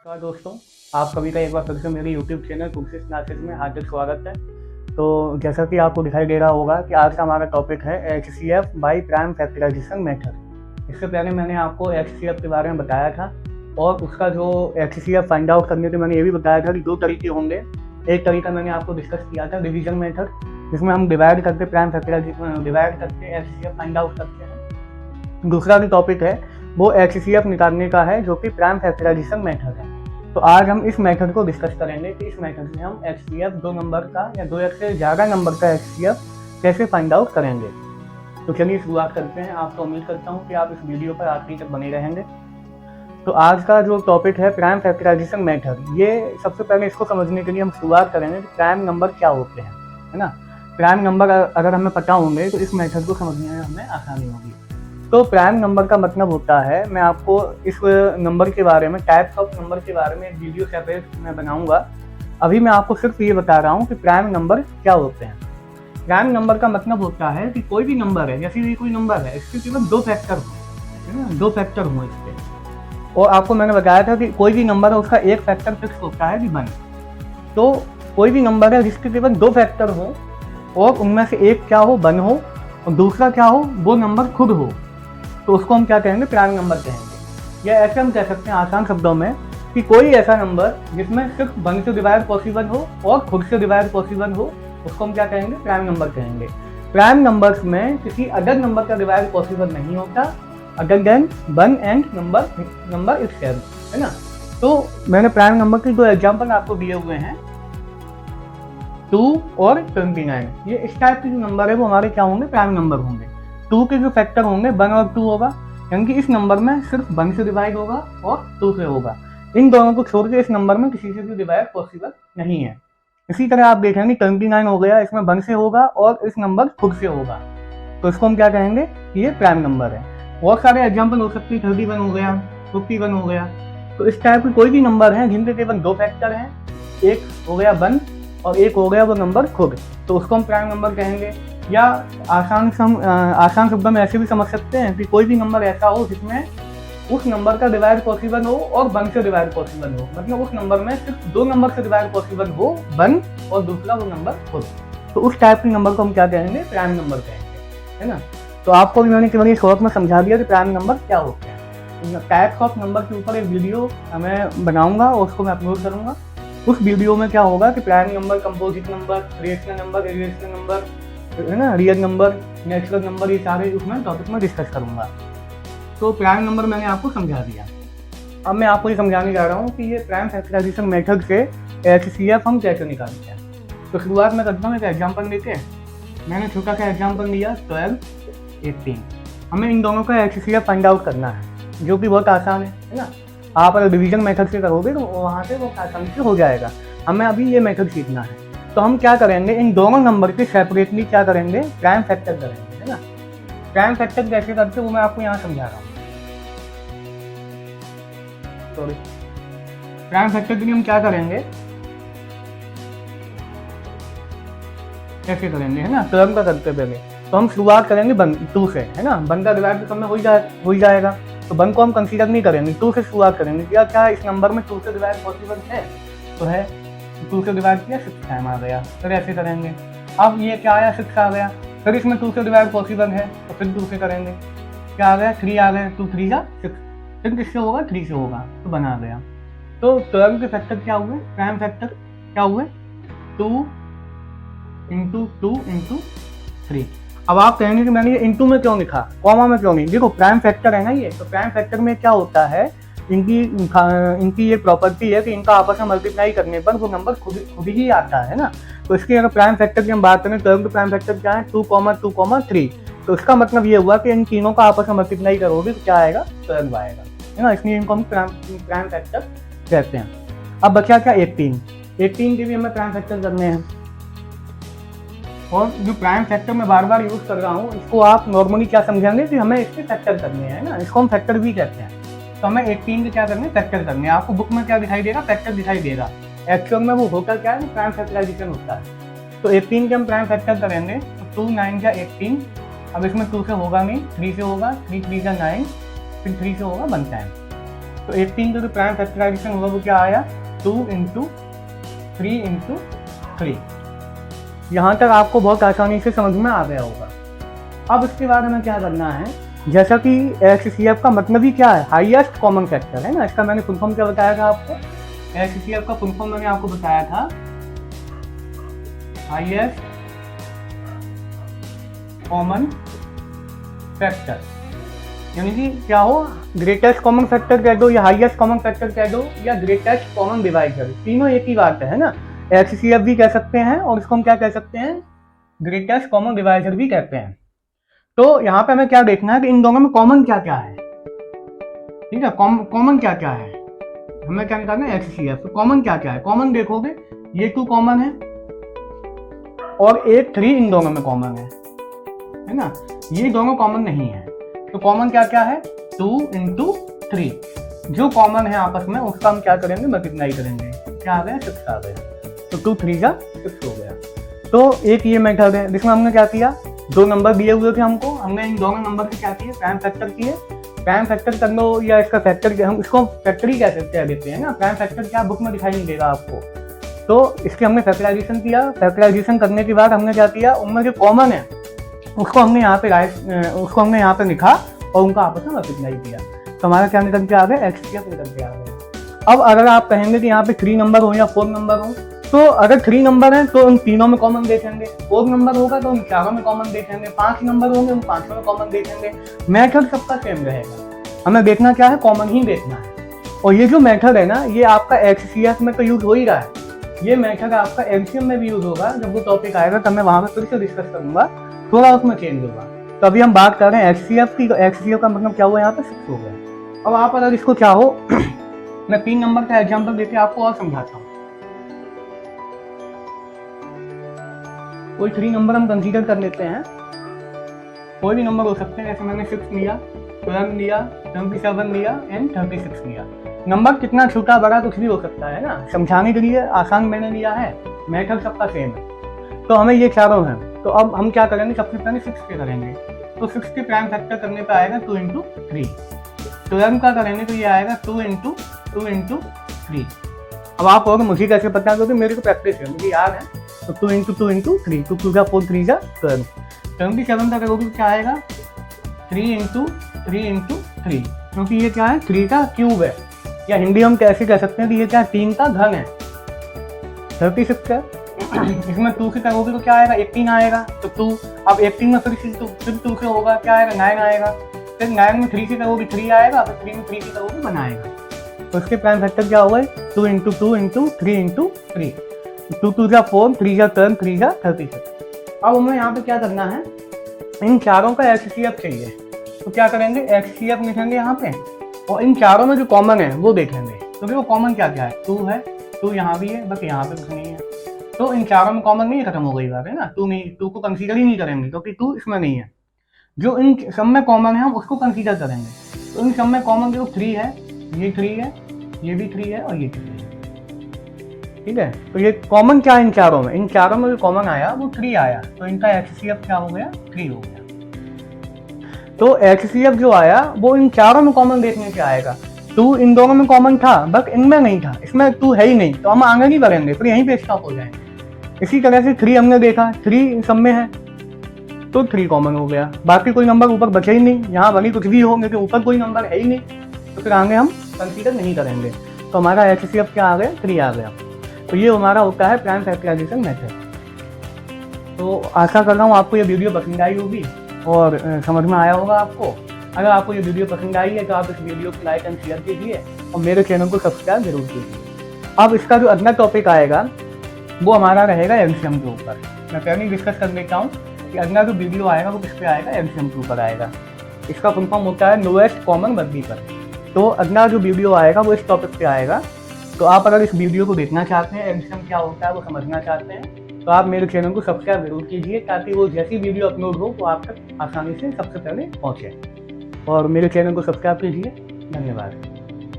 नमस्कार दोस्तों, आप सभी का एक बार फिर से मेरे यूट्यूब चैनल कुर्सिस क्लासेस में हार्दिक स्वागत है। तो जैसा कि आपको दिखाई दे रहा होगा कि आज का हमारा टॉपिक है HCF by prime factorization method. इससे पहले मैंने आपको HCF के बारे में बताया था और उसका जो HCF फाइंड आउट करने के मैंने ये भी बताया था कि दो तरीके होंगे। एक तरीका मैंने आपको डिस्कस किया था डिवीजन मेथड, जिसमें हम डिवाइड करके प्राइम फैक्टराइजेशन डिवाइड करके HCF फाइंड आउट करते हैं। दूसरा जो टॉपिक है वो HCF निकालने का है, जो कि प्राइम फैक्टराइजेशन मेथड है। तो आज हम इस मेथड को डिस्कस करेंगे कि इस मेथड में हम HCF दो नंबर का या दो से ज़्यादा नंबर का HCF कैसे फाइंड आउट करेंगे। तो चलिए शुरुआत करते हैं। आपको उम्मीद करता हूँ कि आप इस वीडियो पर आखिरी तक बने रहेंगे। तो आज का जो टॉपिक है प्राइम फैक्टराइजेशन मेथड, ये सबसे पहले इसको समझने के लिए हम शुरुआत करेंगे कि प्राइम नंबर क्या होते हैं, है ना। प्राइम नंबर अगर हमें पता होंगे तो इस मेथड को समझने में हमें आसानी होगी। तो प्राइम नंबर का मतलब होता है, मैं आपको इस नंबर के बारे में, टाइप्स ऑफ नंबर के बारे में एक वीडियो सेपरेट मैं बनाऊंगा। अभी मैं आपको सिर्फ ये बता रहा हूँ कि प्राइम नंबर क्या होते हैं। प्राइम नंबर का मतलब होता है कि कोई भी नंबर है, जैसे ये कोई नंबर है, इसके केवल दो फैक्टर हो, है ना, दो फैक्टर हो इसके। और आपको मैंने बताया था कि कोई भी नंबर है उसका एक फैक्टर फिक्स होता है कि 1। तो कोई भी नंबर है जिसके केवल दो फैक्टर हो और उनमें से एक क्या हो, 1 हो, और दूसरा क्या हो, वो नंबर खुद हो, तो उसको हम क्या कहेंगे, प्राइम नंबर कहेंगे। या ऐसे हम कह सकते हैं आसान शब्दों में कि कोई ऐसा नंबर जिसमें सिर्फ 1 से डिवाइड पॉसिबल हो और खुद से डिवाइड पॉसिबल हो, उसको हम क्या कहेंगे, प्राइम नंबर कहेंगे। प्राइम नंबर्स में किसी अदर नंबर का डिवाइड पॉसिबल नहीं होता other than 1 and number itself, है ना। तो मैंने प्राइम नंबर के दो एग्जाम्पल आपको दिए हुए हैं, 2 और 29। ये इस टाइप के जो नंबर है वो हमारे क्या होंगे, प्राइम नंबर होंगे। 2 के जो फैक्टर होंगे 1 और 2 होगा, यानी कि इस नंबर में सिर्फ 1 से डिवाइड होगा और 2 से होगा। इन दोनों को छोड़ के इस नंबर में किसी से भी डिवाइड पॉसिबल नहीं है। इसी तरह आप देखेंगे 29 हो गया, इसमें 1 से होगा और इस नंबर खुद से होगा, तो इसको हम क्या कहेंगे, ये प्राइम नंबर है। बहुत सारे एग्जाम्पल हो सकते हैं, 31 हो गया, 51 हो गया। तो इस टाइप के कोई भी नंबर है जिनके केवल दो फैक्टर हैं, एक हो गया 1 और एक हो गया वो नंबर खुद, तो उसको हम प्राइम नंबर कहेंगे। या आसान शब्दों में ऐसे भी समझ सकते हैं कि कोई भी नंबर ऐसा हो जिसमें उस नंबर का डिवाइड पॉसिबल हो और 1 से डिवाइड पॉसिबल हो, मतलब उस नंबर में सिर्फ दो नंबर से डिवाइड पॉसिबल हो, 1 और दूसरा वो नंबर खुद, तो उस टाइप के नंबर को हम क्या कहेंगे, प्राइम नंबर कहेंगे, है ना। तो आपको भी मैंने केवल शॉर्ट में समझा दिया कि प्राइम नंबर क्या होते हैं। टाइप्स ऑफ नंबर के ऊपर एक वीडियो मैं बनाऊंगा और उसको मैं अपलोड करूंगा। उस वीडियो में क्या होगा कि prime number, composite number, rational number, irrational number, है ना, रियल नंबर, नेचुरल नंबर, ये सारे उसमें टॉपिक में डिस्कस करूंगा। तो प्राइम नंबर मैंने आपको समझा दिया। अब मैं आपको ये समझाने जा रहा हूँ कि ये प्राइम फैक्टराइजेशन मेथड से HCF हम कैसे निकालते हैं। तो शुरुआत में करता हूँ एक एग्जाम्पल लेके। मैंने छोटा सा एग्जाम्पल लिया 12, 18। हमें इन दोनों का HCF फाइंड आउट करना है, जो कि बहुत आसान है ना। आप अगर डिवीजन मेथड से करोगे तो वहाँ से वो आसानी से हो जाएगा। हमें अभी ये मेथड सीखना है। तो हम क्या करेंगे, इन दोनों नंबर के सेपरेटली क्या करेंगे, प्राइम फैक्टर करेंगे, है ना। प्राइम फैक्टर कैसे करते वो मैं आपको यहाँ समझा रहा हूँ। सॉरी, प्राइम फैक्टर के लिए हम क्या करेंगे, कैसे करेंगे, है ना, टर्म का करते पहले। तो हम शुरुआत करेंगे 2 से, है ना। 1 का डिवाइड तो समय हो ही जाएगा, तो 1 को हम कंसीडर नहीं करेंगे, 2 से शुरुआत करेंगे। क्या इस नंबर में 2 से डिवाइड पॉसिबल है, तो है, 2 से डिवाइड किया 6 टाइम आ गया, फिर ऐसे करेंगे। अब ये क्या आया, 6 आ गया, फिर इसमें 2 से डिवाइड पॉसिबल है तो फिर 2 से करेंगे, क्या आ गया, 3 आ गए, 2 3 जा 6, फिर किससे होगा, 3 से होगा, तो बना गया। तो 12 के फैक्टर क्या हुए, प्राइम फैक्टर क्या हुए, 2 इंटू 2 इंटू 3। अब आप कहेंगे कि मैंने ये इंटू में क्यों लिखा, कॉमा में क्यों नहीं। देखो प्राइम फैक्टर है ना ये, तो प्राइम फैक्टर में क्या होता है, इनकी ये प्रॉपर्टी है कि इनका आपस में मल्टीप्लाई करने पर वो नंबर खुद ही आता है ना। तो इसके अगर प्राइम फैक्टर की हम बात करें, टर्म के प्राइम फैक्टर क्या है, 2, 2, 3। तो इसका मतलब ये हुआ कि इन तीनों का आपस में मल्टीप्लाई करोगे तो क्या आएगा, 12 आएगा, है ना। इसलिए इनको हम प्राइम फैक्टर कहते हैं। अब बचा क्या, 18 के भी हमें प्राइम फैक्टर करने हैं। और जो प्राइम फैक्टर मैं बार बार यूज कर रहा हूँ, इसको आप नॉर्मली क्या समझेंगे कि हमें इसके फैक्टर करने हैं ना, इसको हम फैक्टर भी कहते हैं। तो हमें 18 के क्या करने हैं, फैक्टर करने हैं। आपको बुक में क्या दिखाई देगा, फैक्टर दिखाई देगा, एक्चुअल में वो होता क्या है, प्राइम फैक्टराइजेशन होता है। तो 18 के हम प्राइम फैक्टर करेंगे, तो 2 9 जा 18। अब इसमें 2 से होगा नहीं, 3 से होगा, 3 3 जा 9, फिर 3 से होगा 1 टाइम। तो 18 का जो प्राइम फैक्टराइजेशन होगा वो क्या आया 2 × 3 × 3। यहाँ तक आपको बहुत आसानी से समझ में आ गया होगा। अब इसके बाद हमें क्या करना है, जैसा कि HCF का मतलब ही क्या है, हाईएस्ट कॉमन फैक्टर है ना। इसका मैंने फुल फॉर्म क्या बताया था आपको, HCF का फुल फॉर्म मैंने आपको बताया था हाईएस्ट कॉमन फैक्टर, यानी कि क्या हो, ग्रेटेस्ट कॉमन फैक्टर कह दो या हाईएस्ट कॉमन फैक्टर कह दो या ग्रेटेस्ट कॉमन डिवाइजर, तीनों एक ही बात है ना। HCF भी कह सकते हैं और इसको हम क्या कह सकते हैं, ग्रेटेस्ट कॉमन डिवाइजर भी कहते हैं। तो यहाँ पे हमें क्या देखना है कि इन दोनों में कॉमन क्या क्या है, ठीक है, कॉमन क्या क्या है, हमें क्या निकालना है HCF। तो कॉमन क्या क्या है, कॉमन देखोगे ये 2 कॉमन है और एक 3 इन दोनों में कॉमन है ना, ये दोनों कॉमन नहीं है। तो कॉमन क्या क्या है 2 × 3, जो कॉमन है आपस में उसका हम क्या करेंगे, मल्टीप्लाई करेंगे, क्या आ गया 6 आ गया, तो 2 × 3 = 6 हो गया। तो एक ये मेथड है जिसमें हमने क्या किया, 2 नंबर दिए हुए थे हमको, हमने इन दोनों नंबर के क्या किए, प्राइम फैक्टर किए। प्राइम फैक्टर कर लो या इसका फैक्टर, हम इसको फैक्टर ही कह देते हैं ना, प्राइम फैक्टर क्या बुक में दिखाई नहीं देगा आपको। तो इसके हमने फैक्टराइजेशन किया, फैक्टराइजेशन करने के बाद हमने क्या किया, उनमें जो कॉमन है उसको हमने यहाँ पे लिखा और उनका आपस में मल्टीप्लाई किया, तो हमारा क्या निकल के आ गया, HCF निकल के आ गया। अब अगर आप कहेंगे कि यहाँ पे 3 नंबर हो या 4 नंबर हो, तो अगर 3 नंबर है तो उन तीनों में कॉमन देखेंगे, 4 नंबर होगा तो उन 4 में कॉमन देखेंगे, 5 नंबर होंगे उन 5 में कॉमन देखेंगे। मेथड सबका सेम रहेगा, हमें देखना क्या है, कॉमन ही देखना है। और ये जो मेथड है ना, ये आपका HCF में तो यूज हो ही रहा है, ये मेथड आपका LCM में भी यूज होगा। जब वो टॉपिक आएगा तब मैं वहां पर फिर से डिस्कस करूंगा, थोड़ा उसमें चेंज होगा। तो अभी हम बात कर रहे हैं HCF की, तो HCF का मतलब क्या हुआ, यहाँ पे 6 हो गया। अब आप अगर इसको चाहो मैं 3 नंबर का एग्जाम्पल देके आपको और समझाता हूँ। कोई 3 नंबर हम कंसीडर कर लेते हैं, कोई भी नंबर हो सकते हैं, जैसे मैंने 6 लिया, 12 लिया, 27 लिया एंड 36 लिया। नंबर कितना छोटा बड़ा कुछ भी हो सकता है ना, समझाने के लिए आसान मैंने लिया है, मेथड सबका सेम है। तो हमें ये चारों हैं, तो अब हम क्या करेंगे, सबसे पहले 6 के करेंगे, तो 6 के प्राइम फैक्टर करने पे आएगा 2 × 3। 12 का करेंगे तो ये आएगा 2 × 3। अब आप कहोगे मुझे कैसे पता, क्योंकि मेरे को प्रैक्टिस है, मुझे याद है। तो 2 × 2 × 3, 2 × 4 3 = 12। 77 का करोगे क्या आएगा 3 × 3 × 3, क्योंकि ये क्या है 3 का क्यूब है, या हिंदी हम कैसे कह सकते हैं कि ये क्या 3 का घन है। 36 है, इसमें 2 से करोगे तो क्या आएगा 18 आएगा, तो 2, अब 18 में फिर 2 से होगा क्या आएगा 9 आएगा, फिर 9 में 3 से करोगे 3 आएगा, फिर 3 में 3 से करोगे 1 आएगा। तो इसके प्राइम फैक्टर क्या होगा 2 × 2 × 3 × 3, 2 2 = 4, 3 × 10, 3 × 36। अब हमें यहाँ पे क्या करना है, इन चारों का HCF चाहिए, तो क्या करेंगे HCF लिखेंगे यहाँ पे, और इन चारों में जो कॉमन है वो देखेंगे। तो देखो कॉमन क्या क्या है, 2 है, 2 यहाँ भी है, बस यहाँ पे कुछ नहीं है, तो इन चारों में कॉमन नहीं, खत्म हो गई बात है ना। 2 को कंसीडर ही नहीं करेंगे क्योंकि 2 इसमें नहीं है। जो इन सब में कॉमन है हम उसको कंसीडर करेंगे। तो इन सब में कॉमन देखो 3 है, ये 3 है, ये भी 3 है और ये 3 है, ठीक है। तो ये कॉमन क्या है इन चारों में, इन चारों में जो कॉमन आया वो 3 आया, तो इनका HCF क्या हो गया 3 हो गया। तो HCF जो आया वो इन चारों में कॉमन देखने से आएगा। 2 इन दोनों में कॉमन था, बस इनमें नहीं था, इसमें 2 है ही नहीं, तो हम आगे नहीं बढ़ेंगे, फिर यहीं पे स्टॉप हो जाएंगे। इसी तरह से 3 हमने देखा, 3 सब में है तो 3 कॉमन हो गया, बाकी कोई नंबर ऊपर बचे ही नहीं, यहाँ भले कुछ भी हो लेकिन ऊपर कोई नंबर है ही नहीं, तो फिर आगे हम कंसीडर नहीं करेंगे। तो हमारा HCF क्या आ गया 3 आ गया। तो ये हमारा होता है प्राइम फैक्टराइजेशन मेथड। तो आशा कर रहा हूँ आपको ये वीडियो पसंद आई होगी और समझ में आया होगा आपको। अगर आपको ये वीडियो पसंद आई है तो आप इस वीडियो को लाइक एंड शेयर कीजिए और मेरे चैनल को सब्सक्राइब जरूर कीजिए। अब इसका जो अगला टॉपिक आएगा वो हमारा रहेगा LCM के ऊपर। मैं पहले ही डिस्कस कर लेता हूँ कि अगला जो वीडियो आएगा वो किस पे आएगा, LCM के ऊपर आएगा। इसका फुल फॉर्म होता है लोएस्ट कॉमन मल्टीपल। तो अगला जो वीडियो आएगा वो इस टॉपिक पे आएगा। तो आप अगर इस वीडियो को देखना चाहते हैं, LCM क्या होता है वो समझना चाहते हैं, तो आप मेरे चैनल को सब्सक्राइब जरूर कीजिए ताकि वो जैसी वीडियो अपलोड हो वो आप तक आसानी से सबसे पहले पहुँचे। और मेरे चैनल को सब्सक्राइब कीजिए। धन्यवाद।